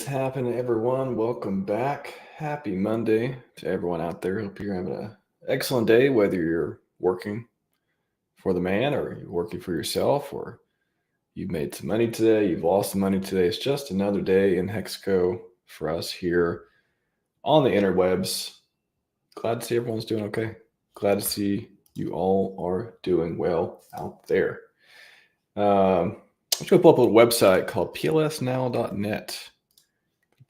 happening, everyone? Welcome back. Happy Monday to everyone out there. Hope you're having an excellent day, whether you're working for the man or you're working for yourself or you've made some money today, you've lost some money today. It's just another day in Hexaco for us here on the interwebs. Glad to see everyone's doing okay. Glad to see you all are doing well out there. I'm just going to pull up a website called plsnow.net.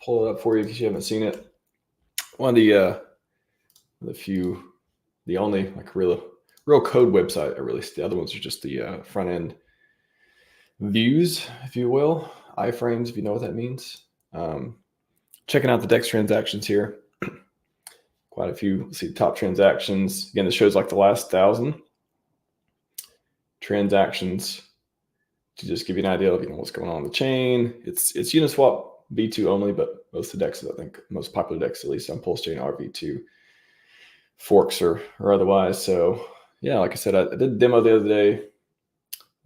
Pull it up for you if you haven't seen it. One of the only like real code website I really see. The other ones are just the front end views, if you will, iframes, if you know what that means. Checking out the DEX transactions here. Quite a few. Let's see top transactions. Again, this shows like the last 1,000 transactions to just give you an idea of what's going on the chain. It's Uniswap V2 only, but most of the DEXs, I think most popular DEXs, at least on PulseChain, are V2 forks or otherwise. So yeah, like I said, I did a demo the other day.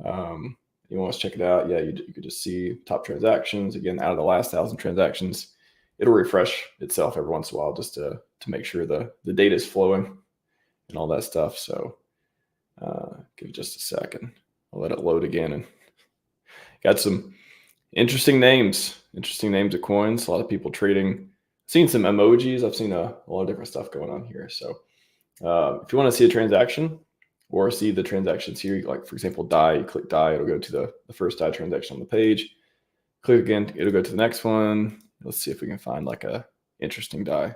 You want to check it out? Yeah, you could just see top transactions. Again, out of the last 1,000 transactions, it'll refresh itself every once in a while just to make sure the data is flowing and all that stuff. So give it just a second. I'll let it load again. And got some interesting names of coins. A lot of people trading. Seen some emojis. I've seen a lot of different stuff going on here. So if you want to see a transaction or see the transactions here, like for example, DAI, you click DAI, it'll go to the first DAI transaction on the page. Click again, it'll go to the next one. Let's see if we can find like a interesting DAI.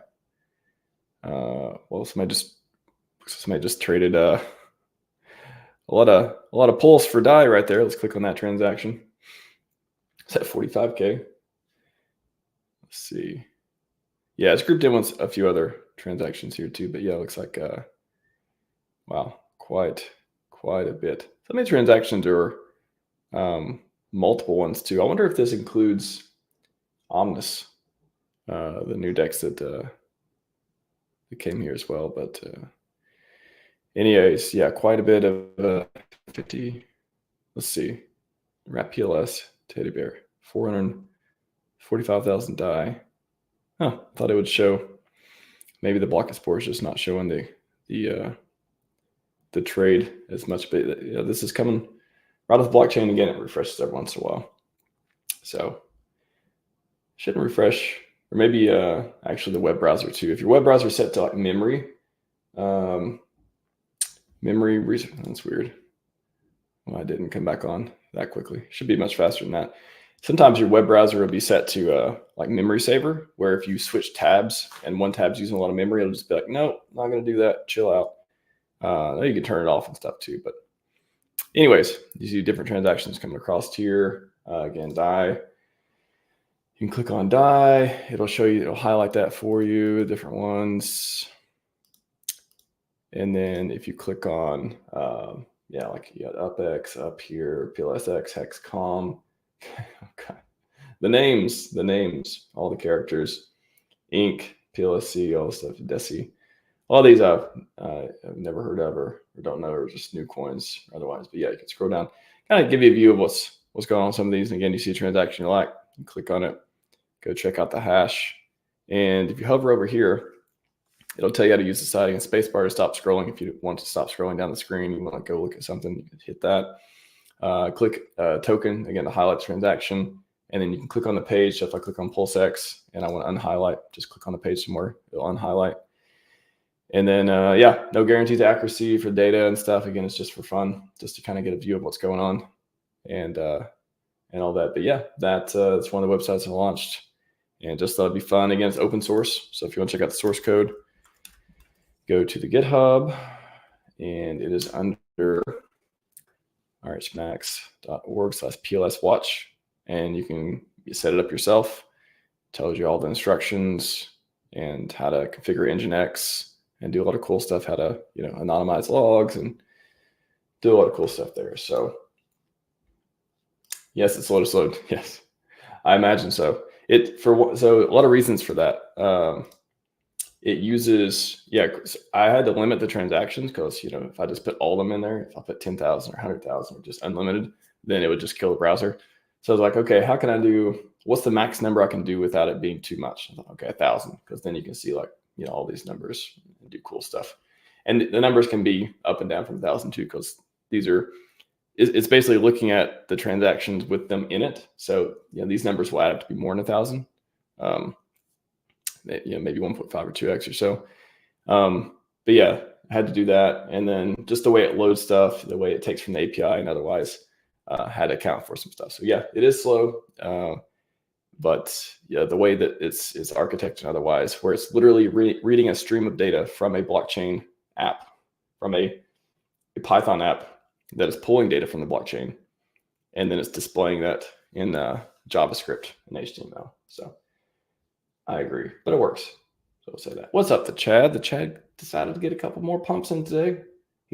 Well, somebody just traded a lot of pulse for DAI right there. Let's click on that transaction. It's at 45K. Let's see. Yeah, it's grouped in with a few other transactions here too, but yeah, it looks like wow, quite a bit. So many transactions are multiple ones too. I wonder if this includes Omnis, the new DEX that came here as well. But anyways, yeah, quite a bit of 50. Let's see, wrap PLS teddy bear 445,000 DAI. Huh, thought it would show. Maybe the block explorer is just not showing the trade as much, but this is coming right off the blockchain. Again, it refreshes every once in a while, so shouldn't refresh. Or maybe actually the web browser too. If your web browser is set to like memory research, that's weird. Well, I didn't come back on that quickly. Should be much faster than that. Sometimes your web browser will be set to like memory saver, where if you switch tabs and one tab's using a lot of memory, it'll just be like, nope, not going to do that. Chill out. You can turn it off and stuff too. But anyways, you see different transactions coming across here. Again, DAI. You can click on DAI. It'll show you, it'll highlight that for you, different ones. And then if you click on, like you got UpX up here, PLSX, HexCom. Okay. The names, all the characters, Inc, PLSC, all the stuff, DESI. All these I've never heard of or don't know, or just new coins otherwise. But yeah, you can scroll down, kind of give you a view of what's going on with some of these. And again, you see a transaction you like, you click on it, go check out the hash. And if you hover over here, it'll tell you how to use the side and spacebar to stop scrolling. If you want to stop scrolling down the screen, you want to go look at something, you can hit that. Click token, again, to highlight the transaction. And then you can click on the page. So if I click on PulseX and I want to unhighlight, just click on the page somewhere, it'll unhighlight. And then, no guaranteed accuracy for data and stuff. Again, it's just for fun, just to kind of get a view of what's going on and all that. But yeah, that's one of the websites I launched and just thought it'd be fun. Again, it's open source. So if you want to check out the source code, go to the GitHub, and it is under RHMax.org/PLSwatch, and you can set it up yourself. It tells you all the instructions and how to configure Nginx and do a lot of cool stuff, how to anonymize logs and do a lot of cool stuff there. So yes, it's slow. Yes, I imagine so. So a lot of reasons for that. It uses, I had to limit the transactions because, if I just put all of them in there, if I put 10,000 or 100,000 or just unlimited, then it would just kill the browser. So I was like, okay, how can I do what's the max number I can do without it being too much? I thought, okay, 1,000, because then you can see like, all these numbers and do cool stuff. And the numbers can be up and down from 1,000 too, because it's basically looking at the transactions with them in it. So these numbers will add up to be more than 1,000. Maybe 1.5 or 2x or so. But yeah, I had to do that. And then just the way it loads stuff, the way it takes from the API and otherwise, had to account for some stuff. So yeah, it is slow. But yeah, the way that it's architected and otherwise, where it's literally reading a stream of data from a blockchain app, from a Python app that is pulling data from the blockchain, and then it's displaying that in JavaScript and HTML. So I agree, but it works. So I'll say that. What's up, the Chad? The Chad decided to get a couple more pumps in today,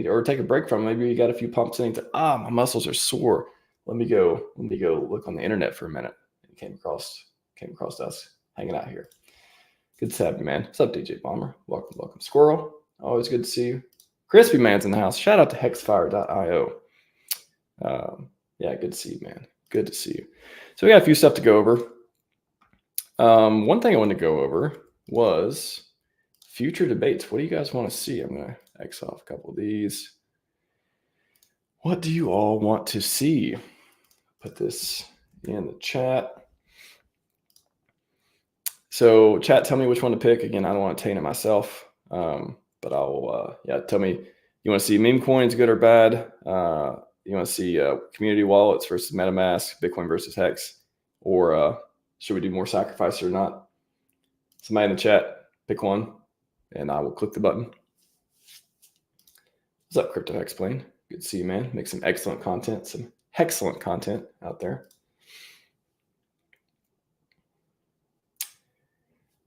or take a break from. Maybe you got a few pumps in. My muscles are sore. Let me go look on the internet for a minute. And came across us hanging out here. Good to have you, man. What's up, DJ Bomber? Welcome. Squirrel, always good to see you. Crispy Man's in the house. Shout out to hexfire.io. Yeah, good to see you, man. Good to see you. So we got a few stuff to go over. One thing I wanted to go over was future debates. What do you guys want to see? I'm going to X off a couple of these. What do you all want to see? Put this in the chat. So chat, tell me which one to pick. Again, I don't want to taint it myself, but I'll, tell me, you want to see meme coins, good or bad? You want to see community wallets versus MetaMask, Bitcoin versus Hex, or should we do more sacrifice or not? Somebody in the chat, pick one, and I will click the button. What's up, Crypto Hex Plane? Good to see you, man. Make some excellent content, some excellent content out there.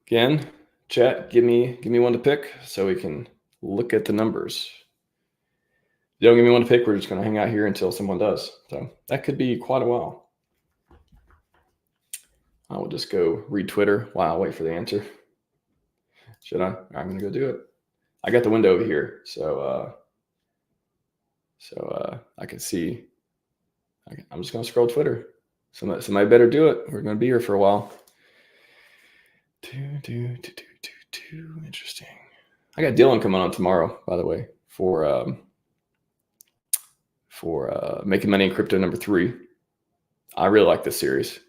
Again, chat, give me one to pick so we can look at the numbers. If you don't give me one to pick, we're just going to hang out here until someone does. So that could be quite a while. I will just go read Twitter while I wait for the answer. Should I? I'm going to go do it. I got the window over here, so I can see. I'm just going to scroll Twitter. Somebody better do it. We're going to be here for a while. Interesting. I got Dylan coming on tomorrow, by the way, for Making Money in Crypto #3. I really like this series.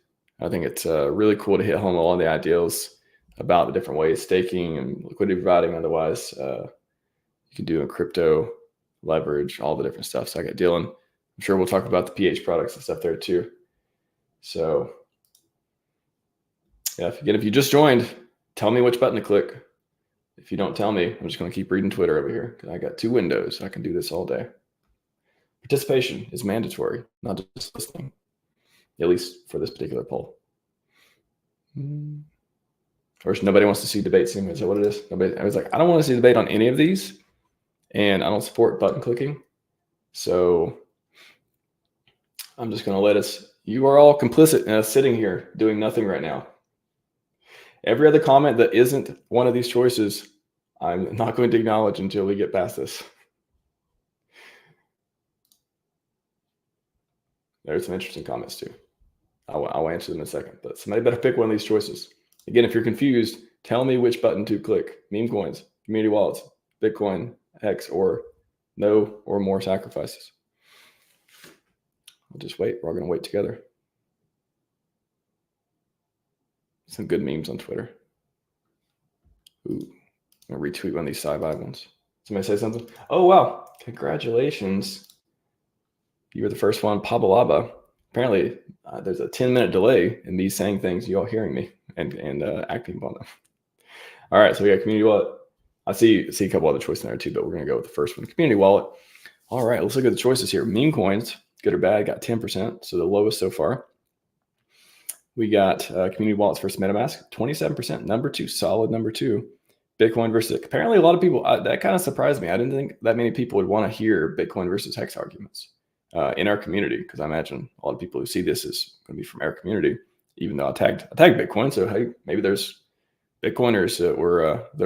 I think it's really cool to hit home all the ideas about the different ways staking and liquidity providing. Otherwise, you can do in crypto, leverage, all the different stuff. So I got Dylan. I'm sure we'll talk about the PH products and stuff there too. So yeah, if you just joined, tell me which button to click. If you don't tell me, I'm just going to keep reading Twitter over here. I got 2 windows. I can do this all day. Participation is mandatory, not just listening, at least for this particular poll. Of course, nobody wants to see debates anyway. Is that what it is? I was like, I don't want to see debate on any of these, and I don't support button clicking. So I'm just going to let us, you are all complicit in us sitting here doing nothing right now. Every other comment that isn't one of these choices, I'm not going to acknowledge until we get past this. There's some interesting comments too. I'll answer them in a second, but somebody better pick one of these choices. Again, if you're confused, tell me which button to click. Meme coins, community wallets, Bitcoin, Hex, or no or more sacrifices. I'll just wait. We're all going to wait together. Some good memes on Twitter. Ooh, I'm going to retweet one of these Scivive ones. Somebody say something? Oh, wow. Congratulations. You were the first one, Pabalaba. Apparently, there's a 10-minute delay in me saying things, you all hearing me and acting upon them. All right, so we got community wallet. I see a couple other choices in there too, but we're going to go with the first one, community wallet. All right, let's look at the choices here. Meme coins, good or bad, got 10%, so the lowest so far. We got community wallets versus MetaMask, 27%, number 2, solid number 2. Bitcoin versus, apparently a lot of people, that kind of surprised me. I didn't think that many people would want to hear Bitcoin versus Hex arguments in our community, because I imagine a lot of people who see this is going to be from our community, even though I tagged Bitcoin. So hey, maybe there's Bitcoiners that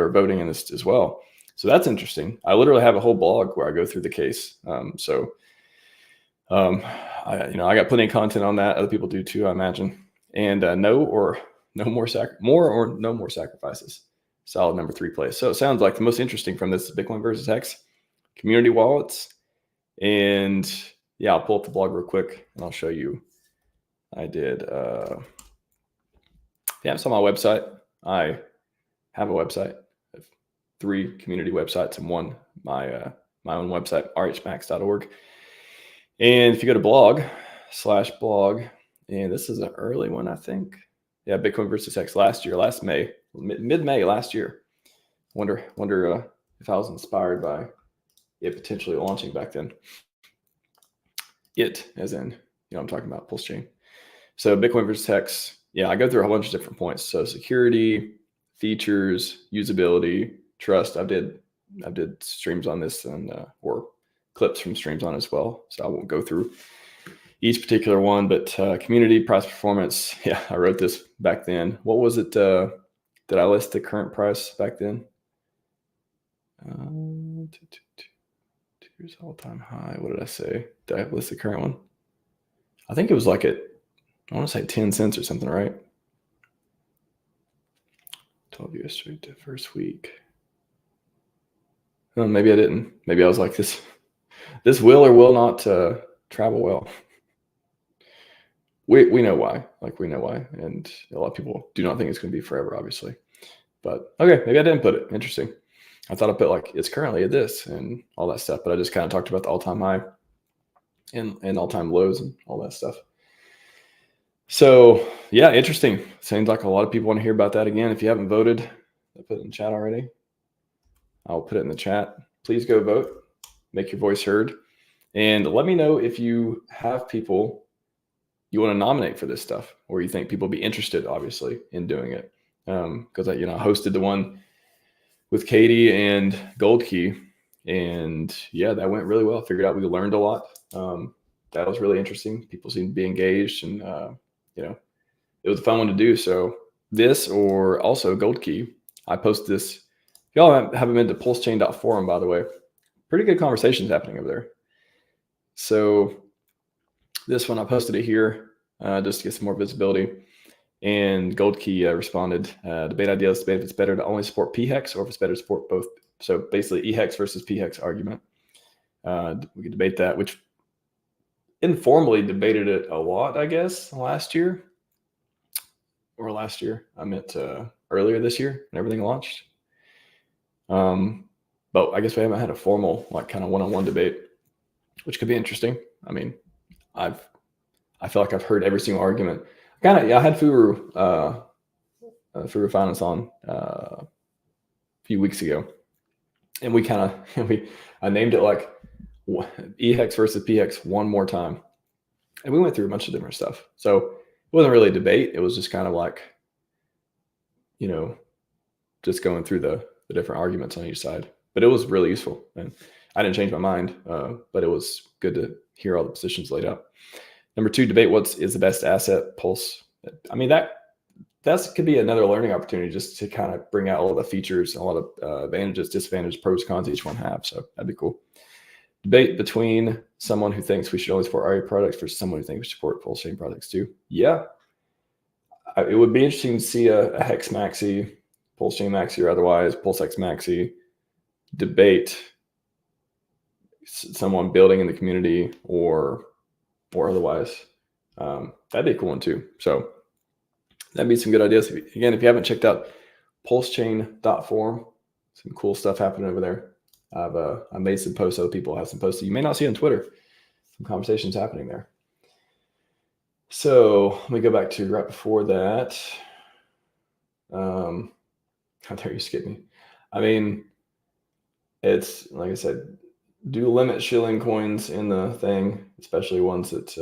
are voting in this as well. So that's interesting. I literally have a whole blog where I go through the case. I got plenty of content on that. Other people do too, I imagine. And more or no more sacrifices. Solid number 3 place. So it sounds like the most interesting from this is Bitcoin versus Hex, community wallets. And yeah, I'll pull up the blog real quick and I'll show you. I did, it's on my website. I have a website. I have 3 community websites and one, my own website, RHMax.org. And if you go to blog, and this is an early one, I think. Yeah, Bitcoin versus Hex last May, mid-May last year. Wonder if I was inspired by it potentially launching back then. It, as in, I'm talking about PulseChain. So Bitcoin versus Hex, yeah, I go through a whole bunch of different points. So security, features, usability, trust. I did streams on this and or clips from streams on as well. So I won't go through each particular one, but community, price, performance. Yeah, I wrote this back then. What was it? Did I list the current price back then? Here's all-time high. What did I say? Did I list the current one? I think it was like I want to say 10 cents or something, right? 12 years straight to first week. Oh, maybe I didn't. Maybe I was like, this will or will not travel well. We know why. We know why. And a lot of people do not think it's going to be forever, obviously. But okay, maybe I didn't put it. Interesting. I thought I put it's currently at this and all that stuff, but I just kind of talked about the all-time high and all-time lows and all that stuff. So yeah, interesting. Seems like a lot of people want to hear about that again. If you haven't voted, I put it in the chat already. I'll put it in the chat. Please go vote, make your voice heard, and let me know if you have people you want to nominate for this stuff, or you think people will be interested, obviously, in doing it. Because I hosted the one with Katie and Gold Key, and yeah, that went really well. Figured out we learned a lot. That was really interesting. People seemed to be engaged, and it was a fun one to do. So this, or also Gold Key, I post this. If y'all haven't been to PulseChain.forum, by the way, pretty good conversations happening over there. So this one, I posted it here just to get some more visibility. And Gold Key responded, debate ideas, debate if it's better to only support PHEX or if it's better to support both. So basically EHEX versus PHEX argument. We could debate that, which informally debated it a lot, I guess, last year. I meant earlier this year when everything launched. But I guess we haven't had a formal, kind of one-on-one debate, which could be interesting. I mean, I feel like I've heard every single argument. I had Furu Finance on a few weeks ago, and I named it EHEX versus PHEX one more time, and we went through a bunch of different stuff. So it wasn't really a debate. It was just kind of just going through the different arguments on each side. But it was really useful, and I didn't change my mind. But it was good to hear all the positions laid out. Number 2, debate what is the best asset, Pulse. I mean, that could be another learning opportunity, just to kind of bring out all the features, a lot of advantages, disadvantages, pros, cons each one have. So that'd be cool. Debate between someone who thinks we should only support RA products versus someone who thinks we should support PulseChain products too. Yeah, it would be interesting to see a Hex Maxi, PulseChain Maxi, or otherwise PulseX Maxi debate someone building in the community or otherwise. That'd be a cool one too. So that'd be some good ideas. Again, if you haven't checked out PulseChain.forum, some cool stuff happening over there. I made some posts. Other people have some posts that you may not see on Twitter. Some conversations happening there. So let me go back to right before that. How dare you skip me? I mean, it's like I said, do limit shilling coins in the thing, especially ones that,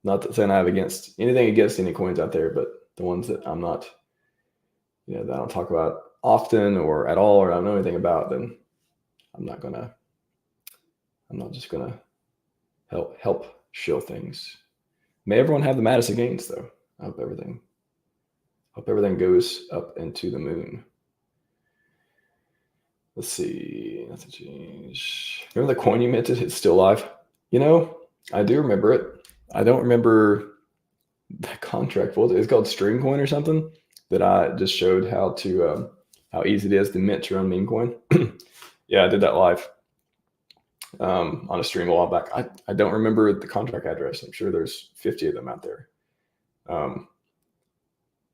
not that saying I have anything against any coins out there, but the ones that I'm not, that I don't talk about often or at all, or I don't know anything about, then I'm not just gonna help shill things. May everyone have the Madison gains though. I hope everything goes up into the moon. Let's see, nothing changed. Remember the coin you minted? It's still live. I do remember it. I don't remember the contract, it's called Streamcoin or something, that I just showed how easy it is to mint your own meme coin. Yeah, I did that live on a stream a while back. I don't remember the contract address. I'm sure there's 50 of them out there.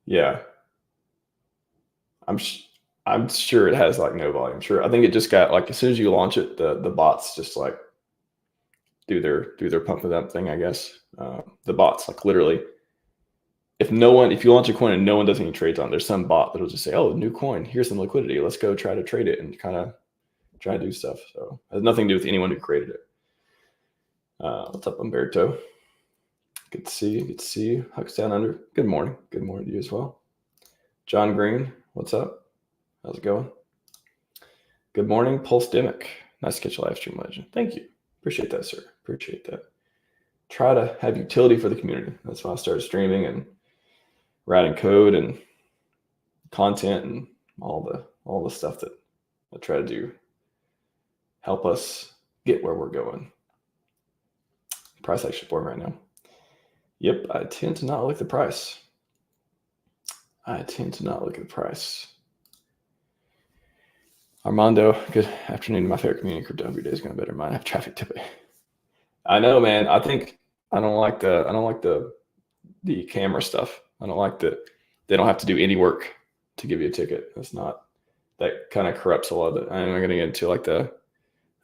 Yeah, I'm sure it has like no volume. Sure, I think it just got like as soon as you launch it, the bots just like do their pump it up thing. I guess the bots like literally, if you launch a coin and no one does any trades on, there's some bot that'll just say, "Oh, new coin, here's some liquidity. Let's go try to trade it," and kind of try to do stuff. So it has nothing to do with anyone who created it. What's up, Umberto? Good to see you. Good to see you. Hucks Down Under. Good morning. Good morning to you as well. John Green, what's up? How's it going? Good morning, Pulse Dimic. Nice to catch a live stream, legend. Thank you. Appreciate that, sir. Appreciate that. Try to have utility for the community. That's why I started streaming and writing code and content and all the stuff that I try to do. Help us get where we're going. Price action board right now. Yep, I tend to not look at the price. Armando, good afternoon. My favorite community, crypto every day is going better. Mine have traffic tipping. I know, man. I don't like the camera stuff. I don't like that they don't have to do any work to give you a ticket. That kind of corrupts a lot of it. I'm going to get into like the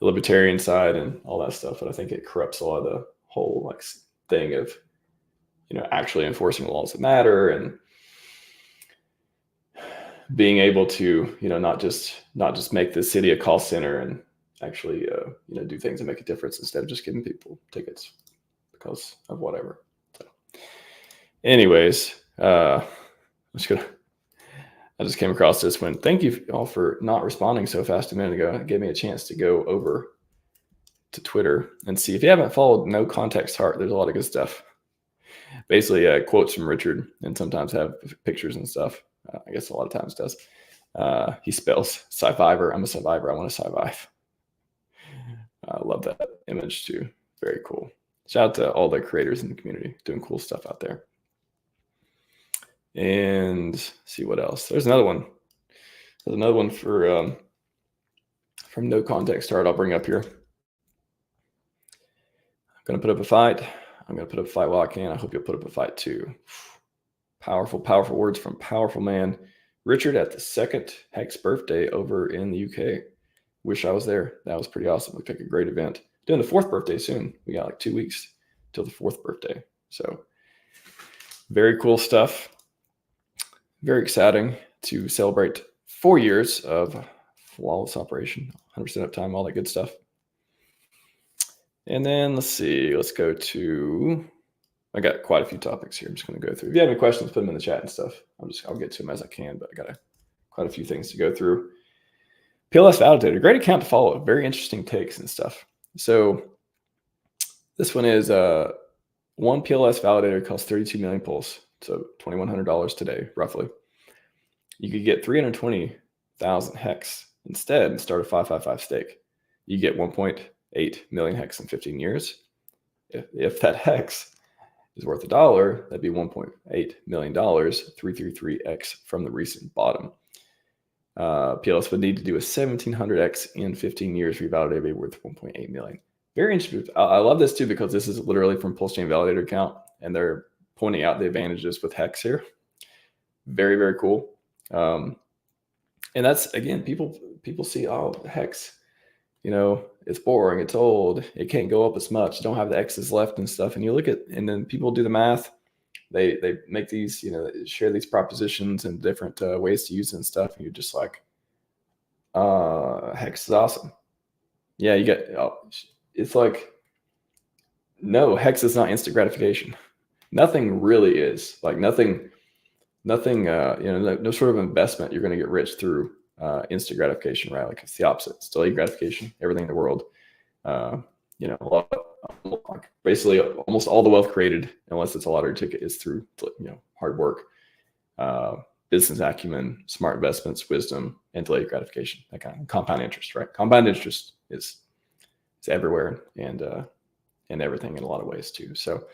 libertarian side and all that stuff, but I think it corrupts a lot of the whole like thing of, actually enforcing laws that matter and being able to, not just make the city a call center and actually, do things that make a difference instead of just giving people tickets because of whatever. So anyways, I just came across this one. Thank you all for not responding so fast a minute ago. It gave me a chance to go over to Twitter and see. If you haven't followed No Context Heart, there's a lot of good stuff. Basically, quotes from Richard, and sometimes have pictures and stuff. I guess a lot of times does. He spells Sciviver. I'm a survivor. I want to survive. I love that image too. Very cool. Shout out to all the creators in the community doing cool stuff out there. And see what else. There's another one. There's another one for from No Context Heart. I'll bring up here. I'm gonna put up a fight. I'm gonna put up a fight while I can. I hope you'll put up a fight too. Powerful, powerful words from powerful man. Richard at the second Hex birthday over in the UK. Wish I was there. That was pretty awesome. Looked like a great event. Doing the fourth birthday soon. We got like 2 weeks till the fourth birthday. So very cool stuff. Very exciting to celebrate 4 years of flawless operation, 100% uptime, all that good stuff. And then let's see, let's go to, I got quite a few topics here. I'm just going to go through. If you have any questions, put them in the chat and stuff. I'll get to them as I can, but I got quite a few things to go through. PLS Validator, great account to follow. Very interesting takes and stuff. So this one is one PLS validator costs 32 million pulse. So $2,100 today, roughly. You could get 320,000 hex instead and start a 555 stake. You get 1.8 million hex in 15 years. If that hex is worth $1, that'd be $1.8 million, 333x from the recent bottom. PLS would need to do a 1700x in 15 years for validate be worth 1.8 million. Very interesting. I love this too because this is literally from PulseChain Validator account, and they're pointing out the advantages with hex here. Very, very cool. And that's, again, people see, oh, hex, it's boring, it's old, it can't go up as much, don't have the X's left and stuff. And you look at, and then people do the math. They make these, share these propositions and different ways to use it and stuff. And you're just like, hex is awesome. Yeah, you get, it's like, no, hex is not instant gratification. Nothing really is. Like nothing, no sort of investment you're going to get rich through instant gratification, right? Like it's the opposite. It's delayed gratification, everything in the world. Basically almost all the wealth created, unless it's a lottery ticket, is through hard work, business acumen, smart investments, wisdom, and delayed gratification. That kind of compound interest, right? Compound interest is everywhere and everything in a lot of ways too. So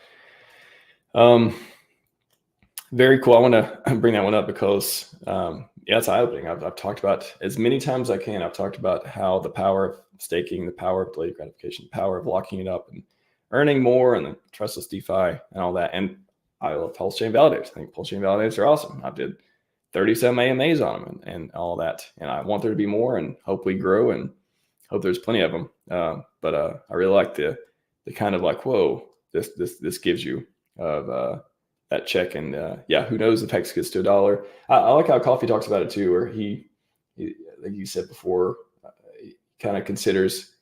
Very cool. I want to bring that one up because, yeah, it's eye-opening. I've talked about as many times as I can. I've talked about how the power of staking, the power of delayed gratification, the power of locking it up and earning more, and the trustless DeFi and all that. And I love PulseChain validators. I think PulseChain validators are awesome. I did 37 AMAs on them and all that. And I want there to be more and hopefully grow and hope there's plenty of them. But I really like the kind of like, whoa, this gives you of that check. And yeah, who knows if Hex gets to $1. I like how Coffee talks about it too, where he like you said before, he kind of considers,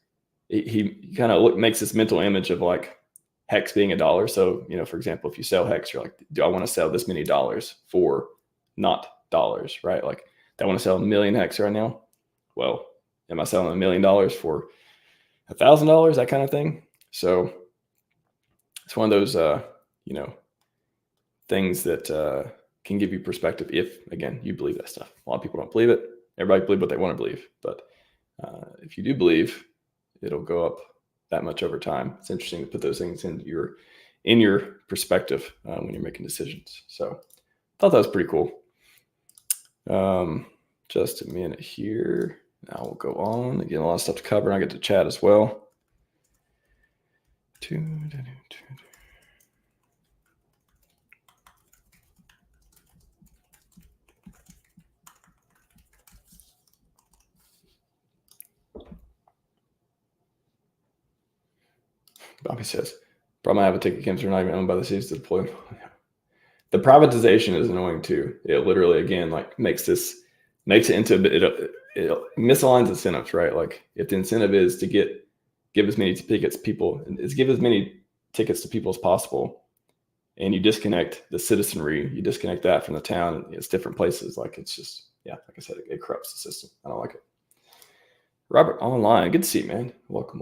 he kind of makes this mental image of like Hex being $1. So, for example, if you sell Hex, you're like, do I want to sell this many dollars for not dollars, right? Like, do I want to sell 1 million Hex right now? Well, am I selling $1 million for $1,000? That kind of thing. So it's one of those, things that can give you perspective if, again, you believe that stuff. A lot of people don't believe it. Everybody believe what they want to believe. But if you do believe, it'll go up that much over time. It's interesting to put those things in your perspective when you're making decisions. So I thought that was pretty cool. Just a minute here. Now we'll go on. Again, a lot of stuff to cover. And I get to chat as well. Bobby says, problem I have a ticket camps are not even owned by the cities to deploy. The privatization is annoying too. It literally, again, like makes it into it misaligns incentives, right? Like if the incentive is to give as many tickets to people as possible, and you disconnect the citizenry, you disconnect that from the town, and it's different places. Like it's just, yeah, like I said, it corrupts the system. I don't like it. Robert online, good to see you, man. Welcome.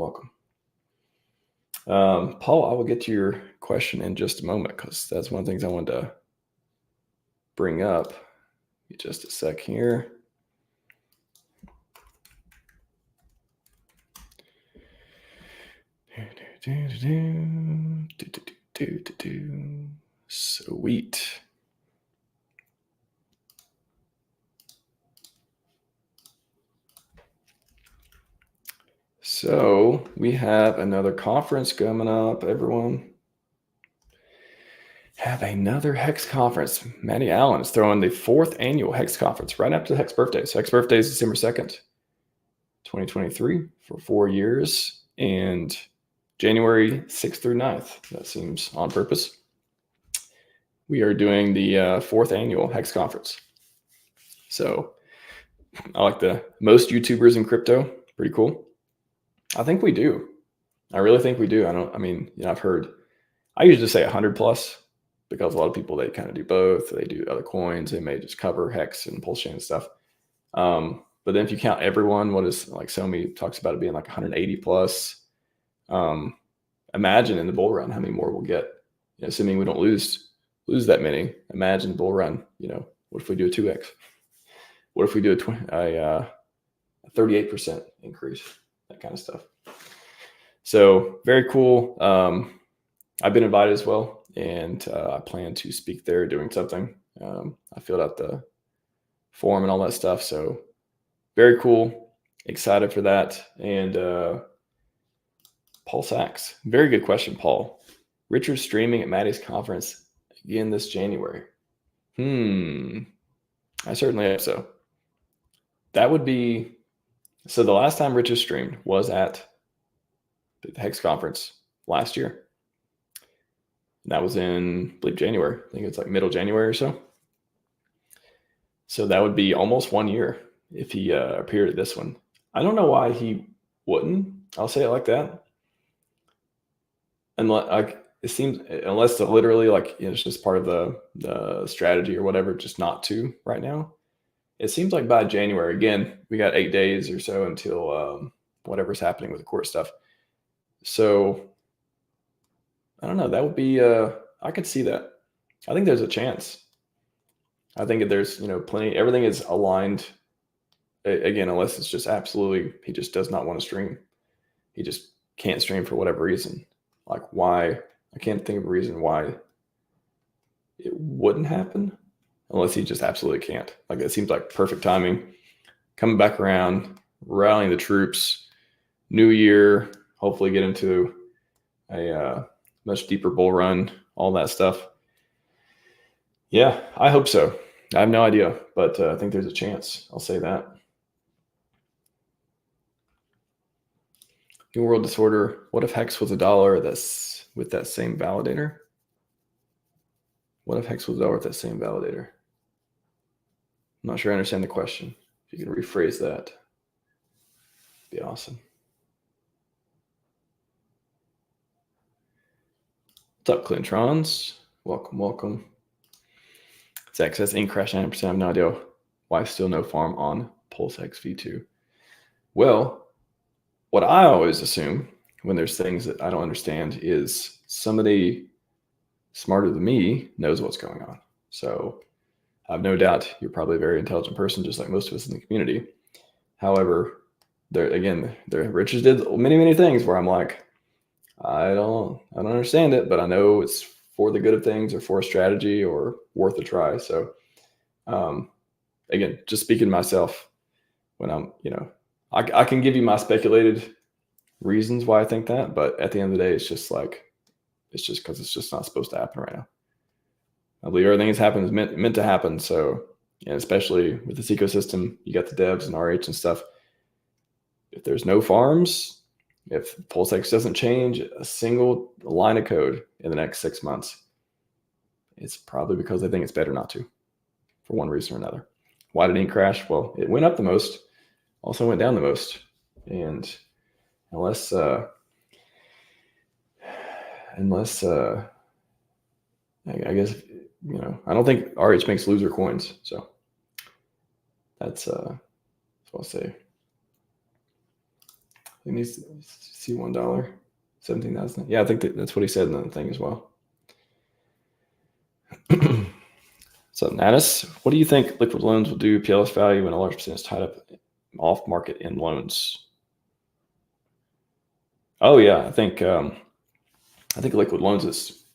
Paul, I will get to your question in just a moment because that's one of the things I wanted to bring up. Just a sec here. Sweet. So we have another conference coming up, everyone. Have another Hex conference. Matty Allen is throwing the 4th annual Hex conference right after the Hex birthday. So Hex birthday is December 2nd, 2023 for 4 years, and January 6th through 9th. That seems on purpose. We are doing the 4th annual Hex conference. So I like the most YouTubers in crypto. Pretty cool. I think we do. I really think we do. I've heard, I usually say 100 plus because a lot of people, they kind of do both. They do other coins. They may just cover Hex and PulseChain and stuff. But then if you count everyone, what is like Somi talks about it being like 180 plus. Imagine in the bull run how many more we'll get. Assuming we don't lose that many. Imagine the bull run. What if we do a 2x? What if we do a 38% increase? That kind of stuff. So very cool. I've been invited as well, and I plan to speak there doing something. I filled out the form and all that stuff. So very cool. Excited for that. And PulseX. Very good question, Paul. Richard streaming at Maddie's conference again this January. I certainly hope so. That would be, so the last time Richard streamed was at the Hex conference last year. That was in, I believe, January. I think it's like middle January or so. So that would be almost 1 year if he appeared at this one. I don't know why he wouldn't. I'll say it like that. Unless literally it's just part of the strategy or whatever, just not to right now. It seems like by January, again, we got 8 days or so until whatever's happening with the court stuff. So I don't know. That would be, I could see that. I think there's a chance. I think there's, plenty, everything is aligned. Again, unless it's just absolutely, he just does not want to stream. He just can't stream for whatever reason. Like why? I can't think of a reason why it wouldn't happen unless he just absolutely can't. Like, it seems like perfect timing. Coming back around, rallying the troops, new year, hopefully get into a much deeper bull run, all that stuff. Yeah, I hope so. I have no idea, but I think there's a chance. I'll say that. New World Disorder. What if Hex was $1 that's with that same validator? What if Hex was $1 with that same validator? I'm not sure I understand the question. If you can rephrase that, it'd be awesome. What's up, Clintrons? Welcome, welcome. Zach says, ink crash 9%. I have no idea why still no farm on PulseX V2. Well, what I always assume when there's things that I don't understand is somebody smarter than me knows what's going on. So I have no doubt you're probably a very intelligent person, just like most of us in the community. However, Richards did many, many things where I'm like, I don't understand it, but I know it's for the good of things or for a strategy or worth a try. So again, just speaking to myself when I'm, I can give you my speculated reasons why I think that, but at the end of the day, it's just because it's just not supposed to happen right now. I believe everything that's happened is meant to happen. So, especially with this ecosystem, you got the devs and RH and stuff. If there's no farms, if PulseX doesn't change a single line of code in the next 6 months, it's probably because they think it's better not to, for one reason or another. Why did it crash? Well, it went up the most, also went down the most. And unless I guess, I don't think RH makes loser coins. So that's what I'll say. He needs to see $1, 17,000. Yeah, I think that's what he said in the thing as well. So, Natus, what do you think liquid loans will do PLS value when a large percent is tied up off market in loans? Oh yeah, I think liquid loans is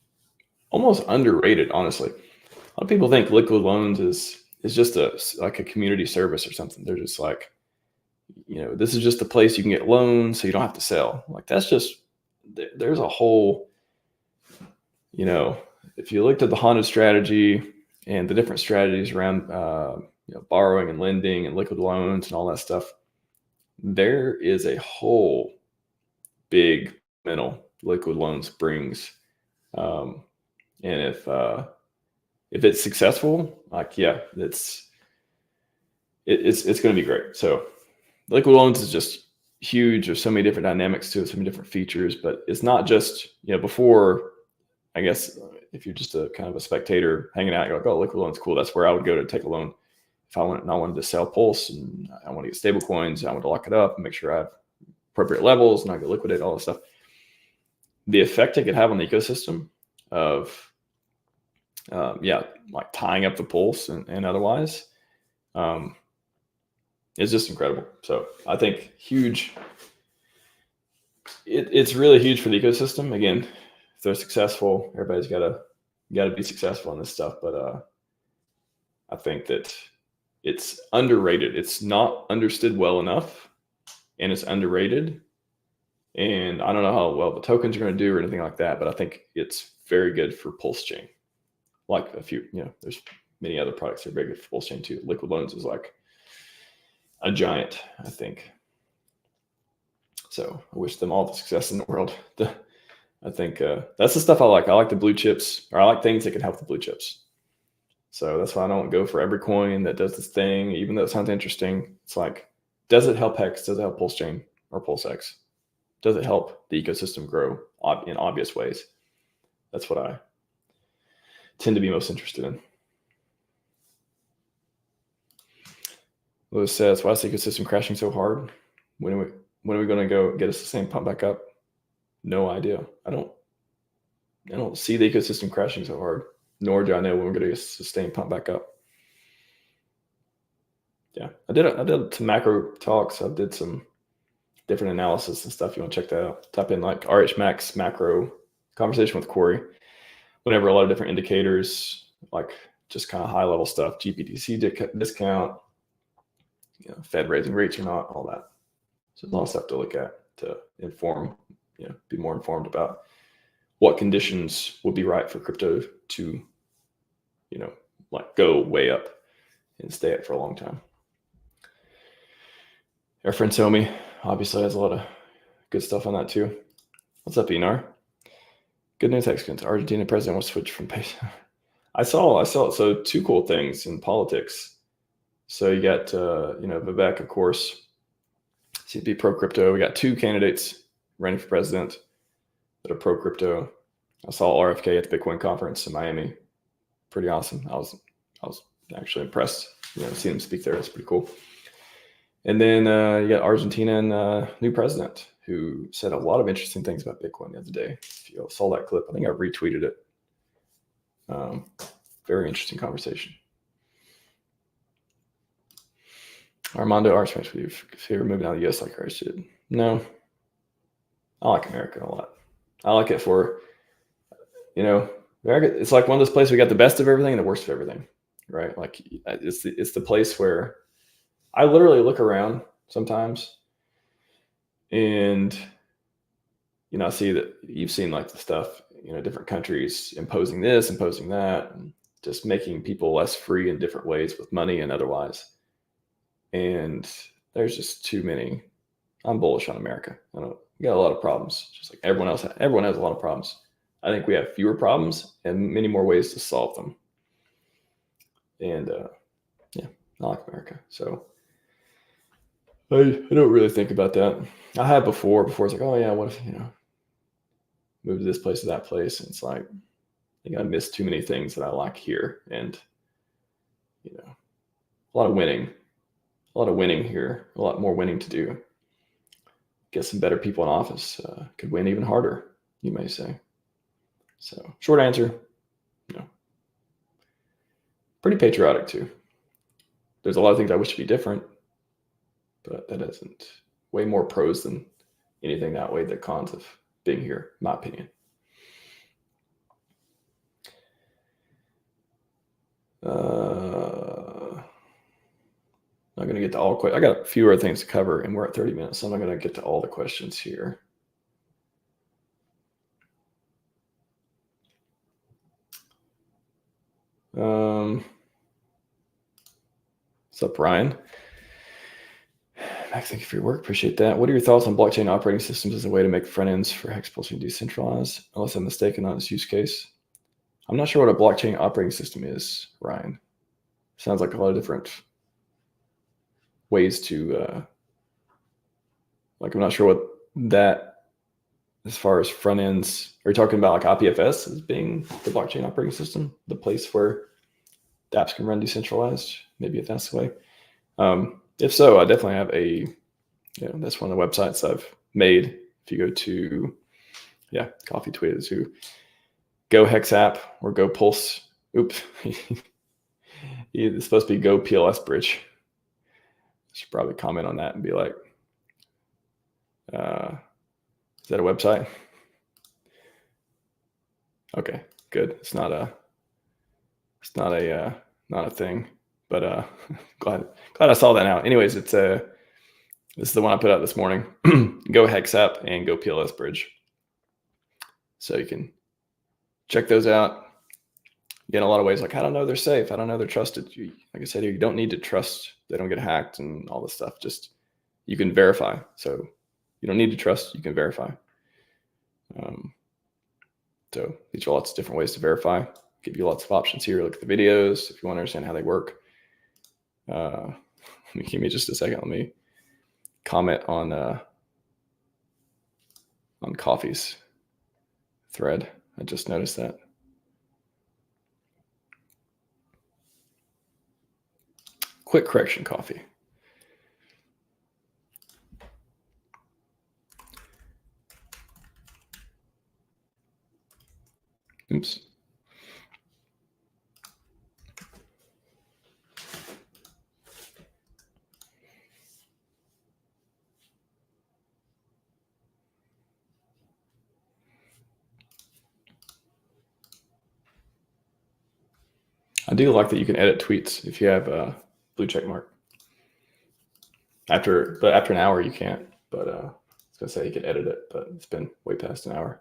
almost underrated, honestly. A lot of people think liquid loans is just like a community service or something. They're just like, this is just a place you can get loans so you don't have to sell. Like, that's just, there's a whole, if you looked at the Honda strategy and the different strategies around borrowing and lending and liquid loans and all that stuff, there is a whole big mental liquid loans brings. And if it's successful, like, yeah, it's going to be great. So liquid loans is just huge. There's so many different dynamics to it, so many different features, but it's not just, before, I guess, if you're just a kind of a spectator hanging out, you're like, oh, liquid loan's cool. That's where I would go to take a loan. If I wanted to sell Pulse and I want to get stable coins, I want to lock it up and make sure I have appropriate levels and I can liquidate all this stuff. The effect it could have on the ecosystem of, like tying up the Pulse and otherwise, is just incredible. So I think huge. It's really huge for the ecosystem. Again, if they're successful, everybody's got to be successful in this stuff. But I think that it's underrated. It's not understood well enough, and it's underrated. And I don't know how well the tokens are going to do or anything like that, but I think it's very good for PulseChain. Like a few, there's many other products that are very good for PulseChain too. Liquid loans is like a giant, I think. So I wish them all the success in the world. I think that's the stuff I like. I like the blue chips, or I like things that can help the blue chips. So that's why I don't go for every coin that does this thing, even though it sounds interesting. It's like, does it help Hex? Does it help PulseChain or PulseX? Does it help the ecosystem grow in obvious ways? That's what I tend to be most interested in. Lewis says, why is the ecosystem crashing so hard? When are we going to go get a sustained pump back up? No idea. I don't see the ecosystem crashing so hard, nor do I know when we're going to get a sustained pump back up. Yeah, I did some macro talks. I did some different analysis and stuff. You want to check that out? Type in like RHMax macro conversation with Corey. Whenever a lot of different indicators, like just kind of high level stuff, GBTC discount, Fed raising rates or not, all that. So there's a lot of stuff to look at to inform, be more informed about what conditions would be right for crypto to, like go way up and stay up for a long time. Our friend Somi obviously has a lot of good stuff on that too. What's up, Enar? Good news, Texans. Argentina president wants to switch from peso. I saw it. So 2 cool things in politics. So you got, Vivek, of course, seems to be pro-crypto. We got 2 candidates running for president that are pro-crypto. I saw RFK at the Bitcoin conference in Miami. Pretty awesome. I was actually impressed. Seeing him speak there. It's pretty cool. And then you got Argentina and new president who said a lot of interesting things about Bitcoin the other day. If you saw that clip, I think I retweeted it. Very interesting conversation. Armando RHMax, if you're moving out of the US like I should. No, I like America a lot. I like it for, America. It's like one of those places we got the best of everything and the worst of everything, right? Like it's the place where I literally look around sometimes and, I see that you've seen like the stuff, different countries imposing this, imposing that, and just making people less free in different ways with money and otherwise. And there's just too many. I'm bullish on America. We got a lot of problems, just like everyone else. Everyone has a lot of problems. I think we have fewer problems and many more ways to solve them. And I like America. So I don't really think about that. I had before it's like, oh yeah, what if, move to this place to that place? And it's like, I think I missed too many things that I like here. And, a lot of winning here, a lot more winning to do. Get some better people in office, could win even harder, you may say. So short answer, pretty patriotic too. There's a lot of things I wish to be different, but that isn't way more pros than anything that way. The cons of being here, in my opinion. I'm going to get to all questions. I got fewer things to cover, and we're at 30 minutes, so I'm not going to get to all the questions here. What's up, Ryan? Max, thank you for your work. Appreciate that. What are your thoughts on blockchain operating systems as a way to make front ends for hex pulsing decentralized? Unless I'm mistaken on its use case. I'm not sure what a blockchain operating system is, Ryan. Sounds like a lot of different ways to, I'm not sure what that, as far as front ends, are you talking about like IPFS as being the blockchain operating system, the place where the apps can run decentralized? Maybe if that's the way. If so, I definitely have that's one of the websites I've made. If you go to, Coffee tweeted to Go Hex app or Go Pulse. Oops. It's supposed to be Go PLS Bridge. I should probably comment on that and be like, is that a website? Okay, good. It's not a thing, but glad I saw that now. Anyways, this is the one I put out this morning. Go Hex app and Go PLS Bridge. So you can check those out. In a lot of ways, like, I don't know they're safe. I don't know they're trusted. Like I said, you don't need to trust they don't get hacked and all this stuff. Just you can verify. So you don't need to trust. You can verify. So these are lots of different ways to verify. Give you lots of options here. Look at the videos if you want to understand how they work. Give me just a second. Let me comment on Coffee's thread. I just noticed that. Quick correction, Coffee. Oops. I do like that you can edit tweets if you have a blue check mark. After an hour you can't. But I was gonna say you can edit it, but it's been way past an hour.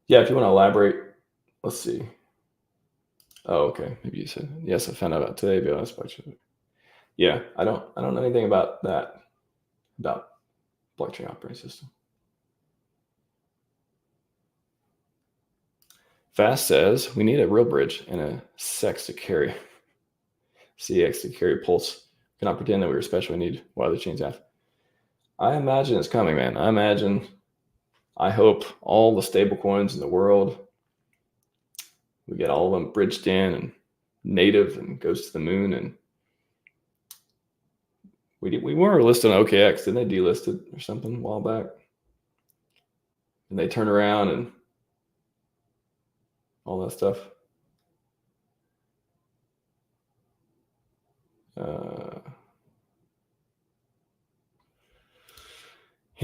Yeah, if you want to elaborate, let's see. Oh, okay. Maybe you said yes. I found out about today. Be honest, yeah, I don't know anything about that, about blockchain operating system. Fast says we need a real bridge and a CX to carry Pulse. Cannot pretend that we were special. We need what other chains have. I imagine it's coming, man. I hope all the stable coins in the world, we get all of them bridged in and native and goes to the moon. And we were listed on OKX. Didn't they delist it or something a while back? And they turn around and all that stuff.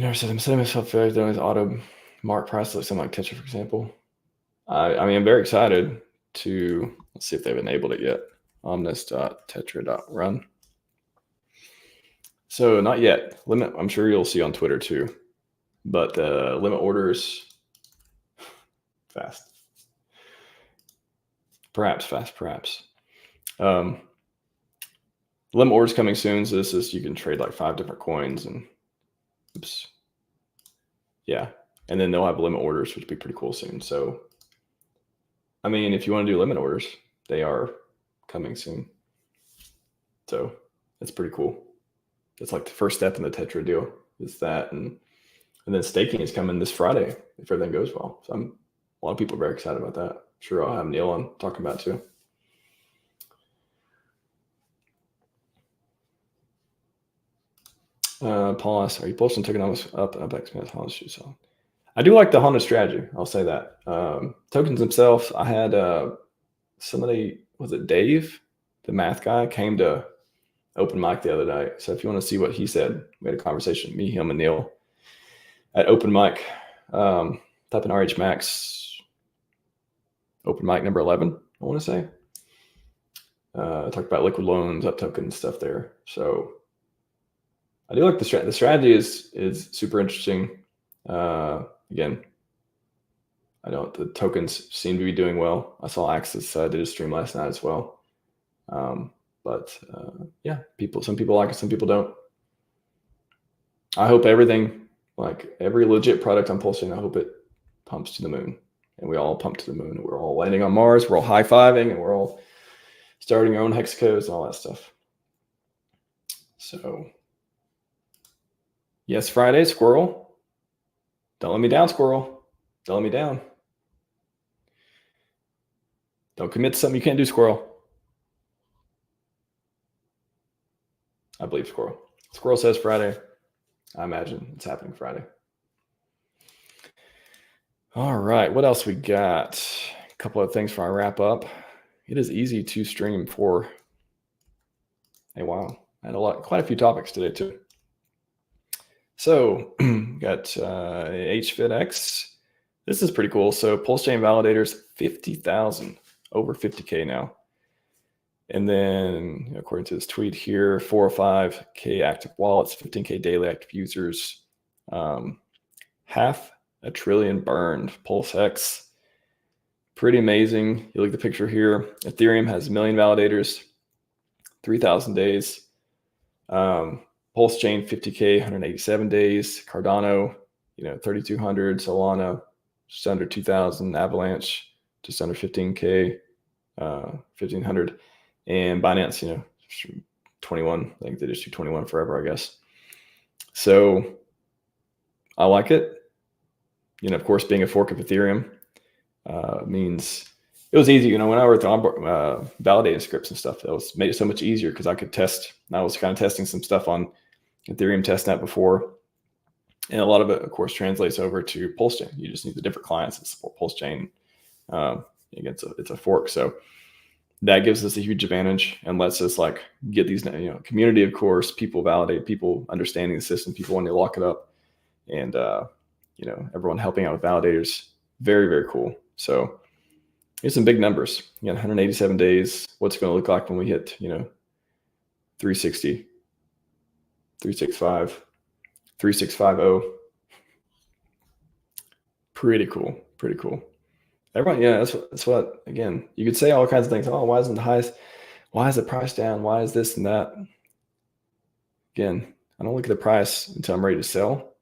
I'm setting myself for doing auto mark price like something like Tetra, for example. I mean, I'm very excited to, let's see if they've enabled it yet. Omnis.tetra.run. So not yet. Limit, I'm sure you'll see on Twitter too. But limit orders, fast. Perhaps fast, perhaps. Limit orders coming soon. So this is, you can trade like 5 different coins and oops. Yeah. And then they'll have limit orders, which would be pretty cool soon. So, I mean, if you want to do limit orders, they are coming soon. So that's pretty cool. That's like the first step in the Tetra deal is that. And then staking is coming this Friday if everything goes well. So a lot of people are very excited about that. Sure, I'll have Neil on talking about it too. Paul asks, are you posting tokenomics up X-Math Honda shoes on? I do like the Honda strategy. I'll say that. Tokens themselves, I had somebody, was it Dave, the math guy, came to open mic the other day. So if you want to see what he said, we had a conversation, me, him, and Neil at open mic. Type in RHMax open mic number 11, I want to say. Talked about liquid loans, up token stuff there. So I do like the strategy. The strategy is super interesting. Again, the tokens seem to be doing well. I saw Axis did a stream last night as well. Yeah, some people like it, some people don't. I hope everything, like every legit product on PulseChain, I hope it pumps to the moon, and we all pump to the moon. We're all landing on Mars. We're all high-fiving, and we're all starting our own hex codes and all that stuff. So, yes, Friday, squirrel. Don't let me down, squirrel. Don't let me down. Don't commit to something you can't do, squirrel. I believe squirrel. Squirrel says Friday. I imagine it's happening Friday. All right, what else we got? A couple of things for our wrap up. It is easy to stream for a while. I had quite a few topics today too. So got HFitX. This is pretty cool. So PulseChain validators, 50,000, over 50K now. And then according to this tweet here, 405K active wallets, 15K daily active users, 500 billion burned, PulseX. Pretty amazing. You look at the picture here. Ethereum has 1 million validators, 3,000 days. PulseChain 50K, 187 days. Cardano, 3,200. Solana, just under 2,000. Avalanche, just under 15K, 1,500. And Binance, 21. I think they just do 21 forever, I guess. So I like it. Of course, being a fork of Ethereum means it was easy. When I worked on validating scripts and stuff, that made it so much easier because I could test. I was kind of testing some stuff on Ethereum testnet before. And a lot of it, of course, translates over to PulseChain. You just need the different clients that support PulseChain. Again, it's a fork. So that gives us a huge advantage and lets us get these, community, of course, people validate, people understanding the system, people wanting to lock it up, and, everyone helping out with validators. Very, very cool. So Here's some big numbers. You got 187 days. What's it going to look like when we hit, 360, 365, 3650? Pretty cool. Pretty cool. Everyone, yeah, that's what, again, you could say all kinds of things. Oh, why isn't the highest? Why is the price down? Why is this and that? Again, I don't look at the price until I'm ready to sell.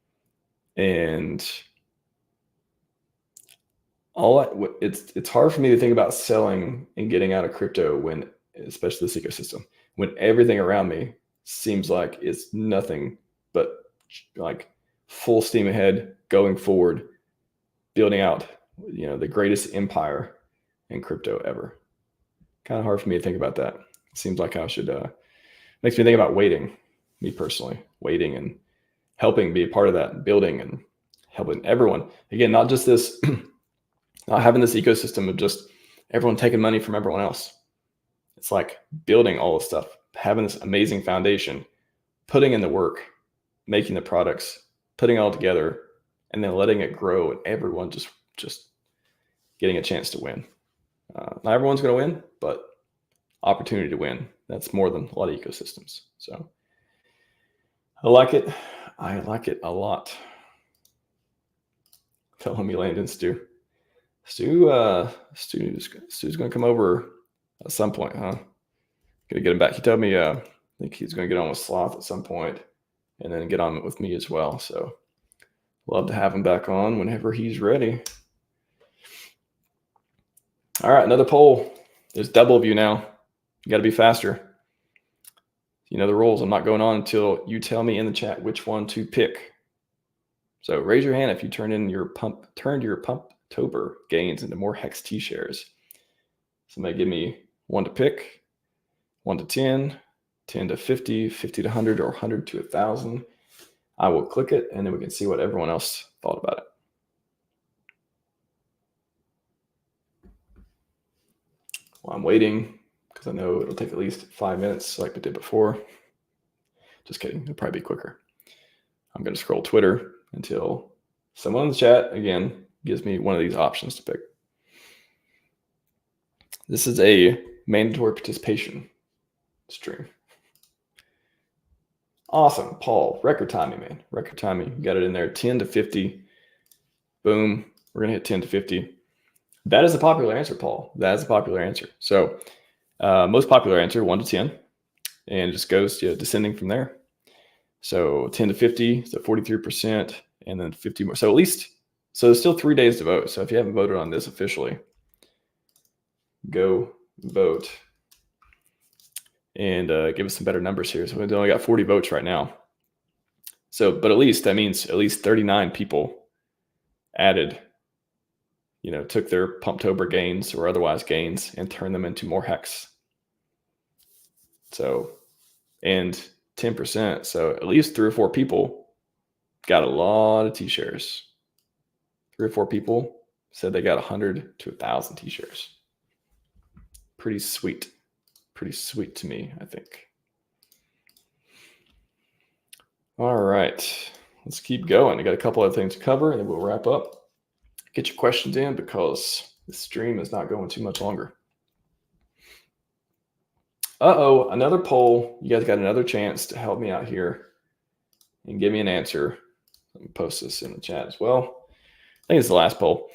And it's hard for me to think about selling and getting out of crypto when, especially this ecosystem, when everything around me seems like it's nothing but like full steam ahead, going forward, building out, the greatest empire in crypto ever. Kind of hard for me to think about that. It seems like I should, makes me think about waiting, me personally, waiting and helping be a part of that, building and helping everyone. Again, not just this, not having this ecosystem of just everyone taking money from everyone else. It's like building all this stuff, having this amazing foundation, putting in the work, making the products, putting it all together, and then letting it grow and everyone just getting a chance to win. Not everyone's going to win, but opportunity to win. That's more than a lot of ecosystems. So I like it. I like it a lot. Tell me, Landon, Stu. Stu's going to come over at some point, huh? Gonna get him back. He told me, I think he's going to get on with Sloth at some point and then get on with me as well. So love to have him back on whenever he's ready. All right, another poll. There's double of you now. You got to be faster. You know the rules. I'm not going on until you tell me in the chat which one to pick. So raise your hand if you turned your Pumptober gains into more Hex T shares. Somebody give me one to pick, 1 to 10, 10 to 50, 50 to 100, or 100 to 1,000. I will click it, and then we can see what everyone else thought about it. Well, I'm waiting because I know it'll take at least 5 minutes like we did before. Just kidding. It'll probably be quicker. I'm going to scroll Twitter until someone in the chat, again, gives me one of these options to pick. This is a mandatory participation stream. Awesome, Paul. Record timing, man. Record timing. You got it in there. 10 to 50. Boom. We're going to hit 10 to 50. That is a popular answer, Paul. That is a popular answer. So most popular answer, 1 to 10. And it just goes descending from there. So 10 to 50, so 43%, and then 50 more. So there's still 3 days to vote. So if you haven't voted on this officially, go vote and give us some better numbers here. So we've only got 40 votes right now. So, but that means at least 39 people added, took their Pumptober gains or otherwise gains and turned them into more Hex. So, and 10%. So at least 3 or 4 people got a lot of T-shares. 3 or 4 people said they got 100 to 1,000 T-shares. Pretty sweet. Pretty sweet to me, I think. All right. Let's keep going. I got a couple other things to cover and then we'll wrap up. Get your questions in because the stream is not going too much longer. Another poll. You guys got another chance to help me out here and give me an answer. Let me post this in the chat as well. I think it's the last poll.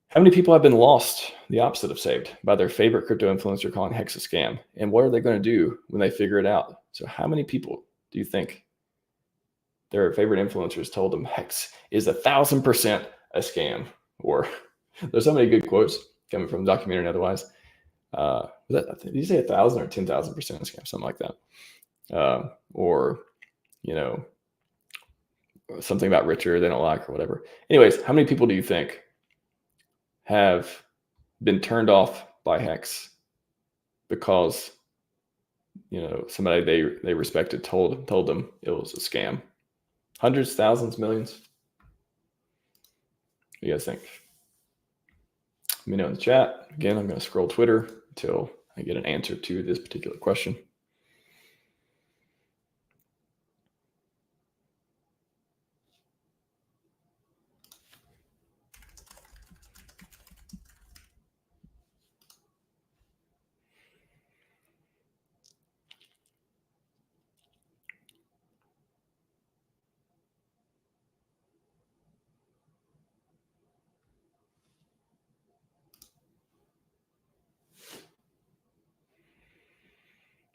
How many people have been lost, the opposite of saved, by their favorite crypto influencer calling Hex a scam? And what are they going to do when they figure it out? So how many people do you think their favorite influencers told them Hex is 1,000% a scam? Or there's so many good quotes coming from the documentary and otherwise. Did you say 1,000 or 10,000% scam? Something like that. Or, something about richer they don't like or whatever. Anyways, how many people do you think have been turned off by Hex because, somebody they respected told them it was a scam? Hundreds, thousands, millions? What do you guys think? Let me know in the chat. Again, I'm going to scroll Twitter until I get an answer to this particular question.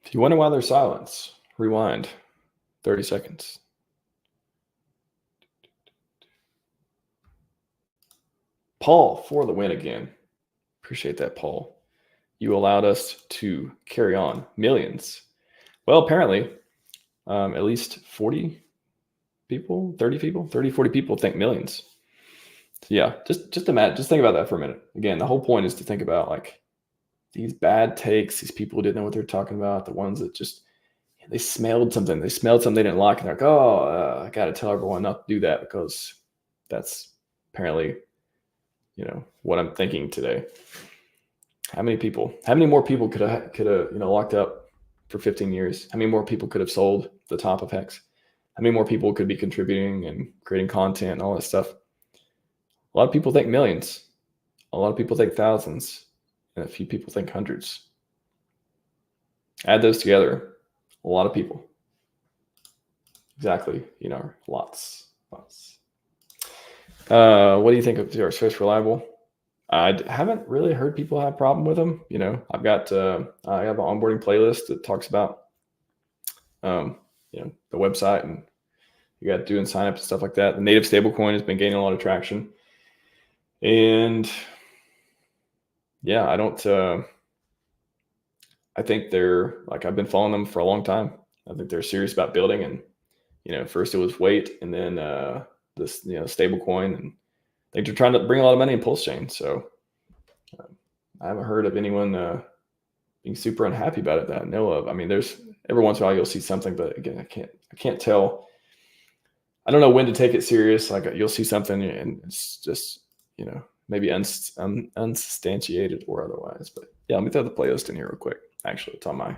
If you wonder why there's silence, rewind 30 seconds. Paul for the win again. Appreciate that, Paul. You allowed us to carry on millions. Well, apparently, at least 40 people, 30 people, 30, 40 people think millions. So yeah, just imagine, just think about that for a minute. Again, the whole point is to think about like these bad takes, these people who didn't know what they're talking about, the ones that just, they smelled something they didn't like, and they're like, oh, I got to tell everyone not to do that because that's apparently, what I'm thinking today. How many more people could have, locked up for 15 years? How many more people could have sold the top of Hex? How many more people could be contributing and creating content and all that stuff? A lot of people think millions. A lot of people think thousands. And a few people think hundreds. Add those together. A lot of people. Exactly. Lots. What do you think of your source reliable? I haven't really heard people have a problem with them. I've got I have an onboarding playlist that talks about the website and you got doing signups and stuff like that. The native stablecoin has been gaining a lot of traction, and yeah, I think they're like, I've been following them for a long time. I think they're serious about building, and first it was weight, and then this stablecoin, and I think they're trying to bring a lot of money in PulseChain. So I haven't heard of anyone being super unhappy about it that I know of. I mean, there's every once in a while you'll see something, but again, I can't tell. I don't know when to take it serious. Like you'll see something and it's just, maybe unsubstantiated or otherwise. But yeah, let me throw the playlist in here real quick. Actually, it's on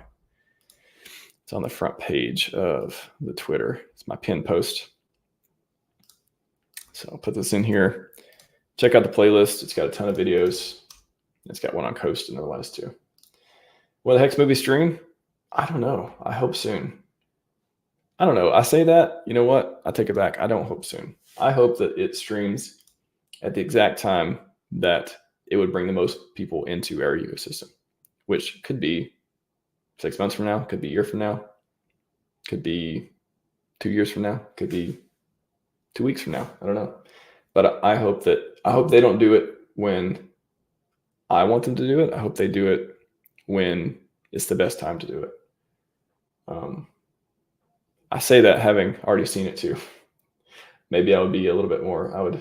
the front page of the Twitter. It's my pinned post. So I'll put this in here. Check out the playlist. It's got a ton of videos. It's got one on Coast and otherwise too. Will the Hex movie stream? I don't know. I hope soon. I don't know. I say that. You know what? I take it back. I don't hope soon. I hope that it streams at the exact time that it would bring the most people into our ecosystem, which could be 6 months from now, could be a year from now, could be 2 years from now, could be 2 weeks from now. I don't know. But I hope they don't do it when I want them to do it. I hope they do it when it's the best time to do it. I say that having already seen it too. Maybe I would be a little bit more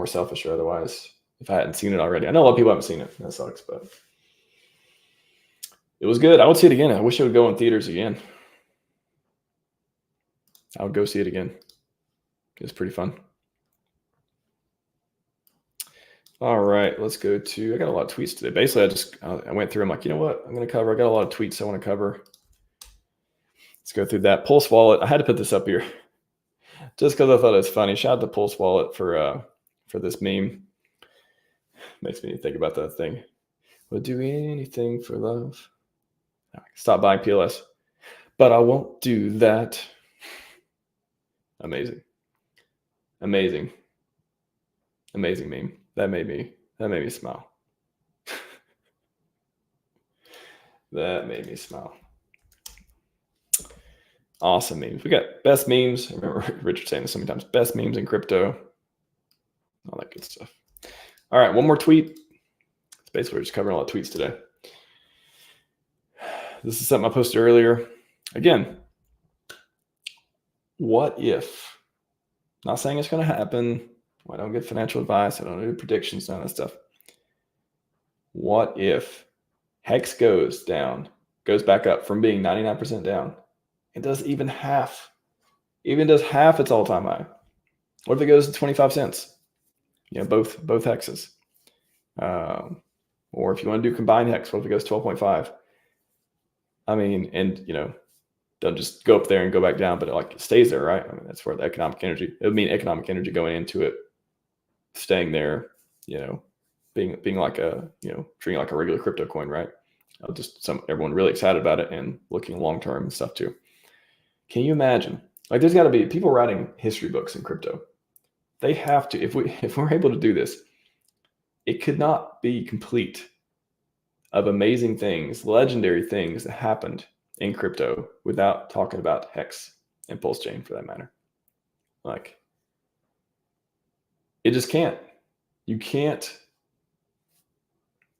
selfish or otherwise if I hadn't seen it already. I know a lot of people haven't seen it. That sucks, but it was good. I would see it again. I wish it would go in theaters again. I would go see it again. It was pretty fun. All right, let's go to, I got a lot of tweets today. Basically, I went through, I'm like, you know what I'm going to cover? I got a lot of tweets I want to cover. Let's go through that. Pulse Wallet. I had to put this up here just because I thought it was funny. Shout out to Pulse Wallet for this meme. Makes me think about that thing. Would do anything for love. Stop buying PLS, but I won't do that. Amazing meme. That made me smile. That made me smile. Awesome memes. We got best memes. I remember Richard saying this so many times. Best memes in crypto. All that good stuff. All right, one more tweet. It's basically just covering all the tweets today. This is something I posted earlier. Again, what if? Not saying it's going to happen. I don't get financial advice. I don't do predictions, none of that stuff. What if Hex goes back up from being 99% down? It does even half its all-time high. What if it goes to 25 cents? Both hexes. Or if you want to do combined hex, what if it goes 12.5? I mean, and don't just go up there and go back down, but it stays there, right? I mean, that's where the economic energy, it would mean economic energy going into it, staying there, being like treating like a regular crypto coin, right? Everyone really excited about it and looking long-term and stuff too. Can you imagine? There's got to be people writing history books in crypto. They have to. If we're able to do this, it could not be complete of amazing things, legendary things that happened in crypto without talking about Hex and PulseChain for that matter. Like, it just can't. You can't.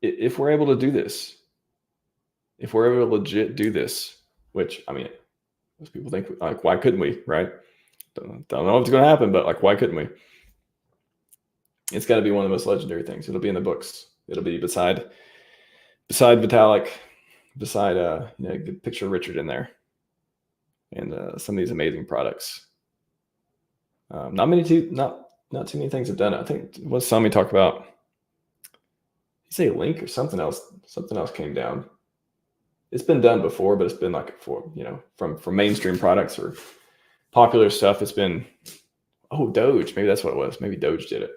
If we're able to do this, if we're able to legit do this, which, I mean, most people think, like, why couldn't we, right? Don't know if it's going to happen, but like, why couldn't we? It's got to be one of the most legendary things. It'll be in the books. It'll be beside Vitalik, beside picture Richard in there, and some of these amazing products. Not too many things have done it. I think what Sami talked about. You say Link or something else? Something else came down. It's been done before, but it's been like from mainstream products or popular stuff. It's been Doge. Maybe that's what it was. Maybe Doge did it.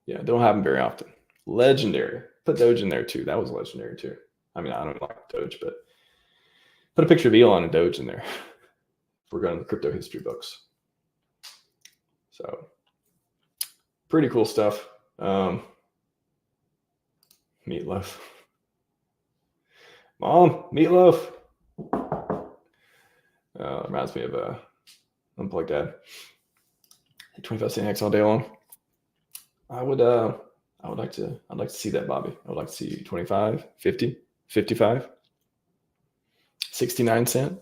Yeah, it don't happen very often. Legendary. Put Doge in there too. That was legendary too. I mean, I don't like Doge, but put a picture of Elon and Doge in there. We're going to the crypto history books. So pretty cool stuff. Meatloaf. Mom, meatloaf. Reminds me of Unplugged Dad. 25-cent X all day long. I'd like to see that, Bobby. I would like to see 25, 50, 55, 69 cent,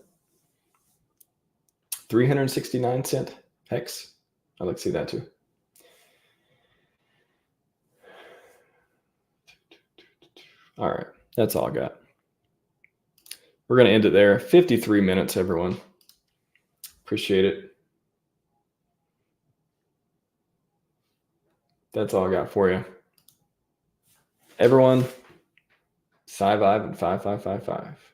369 cent Hex. I'd like to see that too. All right, that's all I got. We're going to end it there. 53 minutes, everyone. Appreciate it. That's all I got for you. Everyone, Scivive and 5555.